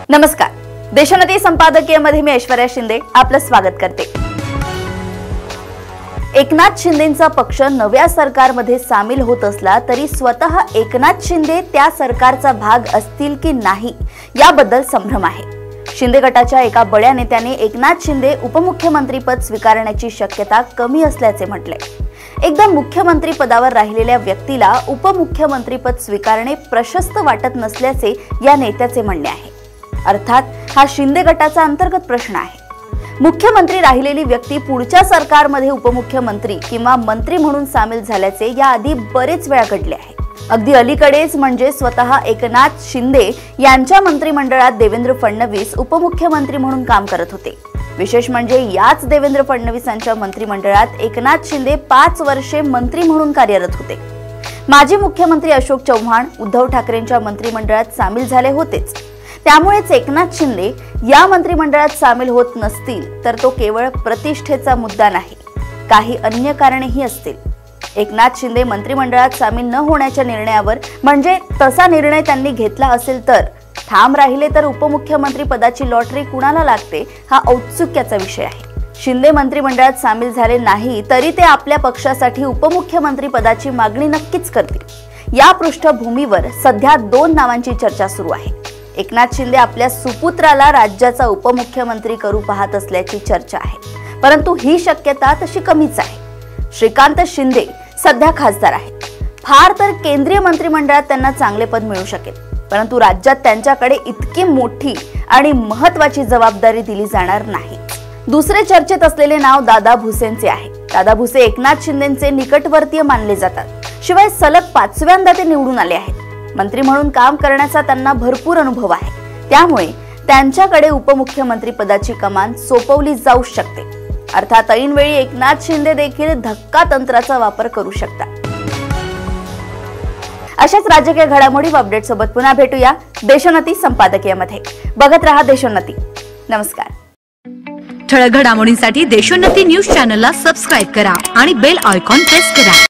नमस्कार, देशोन्नती संपादकीयमध्ये मी ऐश्वर्या शिंदे आपलं स्वागत करते। एकनाथ शिंदेंचा पक्ष नव्या सरकारमध्ये सामील होत असला तरी स्वतः एकनाथ शिंदे त्या सरकारचा भाग असतील की नाही याबद्दल संभ्रम आहे। शिंदे गटाच्या एका बड्या नेत्याने एकनाथ शिंदे उपमुख्यमंत्रीपद स्वीकारण्याची शक्यता कमी असल्याचे म्हटले। एकदा मुख्यमंत्री पदावर राहिलेल्या व्यक्तीला उपमुख्यमंत्रीपद स्वीकारणे प्रशस्त वाटत नसल्याचे या नेत्याचे म्हणणे आहे। अर्थात हा शिंदे गटाचा अंतर्गत प्रश्न आहे। मुख्यमंत्री राहिलेली व्यक्ती पुढच्या सरकारमध्ये उपमुख्यमंत्री किंवा मंत्री म्हणून सामील झाल्याचे याआधी बरेच वेळा घडले आहे। अगदी अलीकडेच म्हणजे स्वतः एकनाथ शिंदे यांच्या मंत्रिमंडळात देवेंद्र फडणवीस उपमुख्यमंत्री म्हणून काम करत होते। विशेष म्हणजे याच देवेंद्र फडणवीसांच्या मंत्रिमंडळात एकनाथ शिंदे 5 वर्षे मंत्री म्हणून कार्यरत होते। माजी मुख्यमंत्री अशोक चव्हाण उद्धव ठाकरेंच्या मंत्रिमंडळात सामील झाले होतेच। त्यामुळेच एकनाथ शिंदे या मंत्रिमंडळात सामील होत नसतील तर तो केवळ प्रतिष्ठेचा मुद्दा नाही, काही अन्य कारणेही असतील। एकनाथ शिंदे मंत्रिमंडळात सामील न होण्याच्या निर्णयावर म्हणजे तसा निर्णय त्यांनी घेतला असेल तर ठाम राहिले तर उपमुख्यमंत्री पदाची लॉटरी कुणाला लागते हा औत्सुक्याचा विषय आहे। शिंदे मंत्रिमंडळात सामील झाले नाही तरी ते आपल्या पक्षासाठी उपमुख्यमंत्री पदाची मागणी नक्कीच करतील। या पृष्ठभूमीवर सध्या 2 नावांची चर्चा सुरू आहे। एकनाथ शिंदे आपल्या सुपुत्राला राज्याचा उपमुख्यमंत्री करू पाहत असल्याची चर्चा आहे, परंतु ही शक्यता तशी कमीच आहे। श्रीकांत शिंदे सध्या खासदार आहेत, फार तर केंद्रीय मंत्रिमंडळात त्यांना चांगले पद मिळू शकेल, परंतु राज्यात त्यांच्याकडे इतकी मोठी आणि महत्त्वाची जबाबदारी दिली जाणार नाही। दुसरे चर्चेत असलेले नाव दादा भुसेंचे आहे। दादा भुसे एकनाथ शिंदेंचे निकटवर्तीय मानले जातात, शिवाय सलग 5व्यांदा ते निवडून आले आहेत। मंत्री म्हणून काम करण्याचा त्यांना भरपूर अनुभव आहे, त्यामुळे त्यांच्याकडे उपमुख्यमंत्री पदाची कमान सोपवली जाऊ शकते। अर्थात ऐनवेळी एकनाथ शिंदे देखील धक्का तंत्राचा वापर करू शकतात। अशाच राजकीय घडामोडी व अपडेट सोबत पुन्हा भेटूया देशोन्नती संपादकीयमध्ये। बघत रहा देशोन्नती। नमस्कार। ठळक घडामोडींसाठी देशोन्नती न्यूज चॅनलला सबस्क्राइब करा आणि बेल आयकॉन प्रेस करा।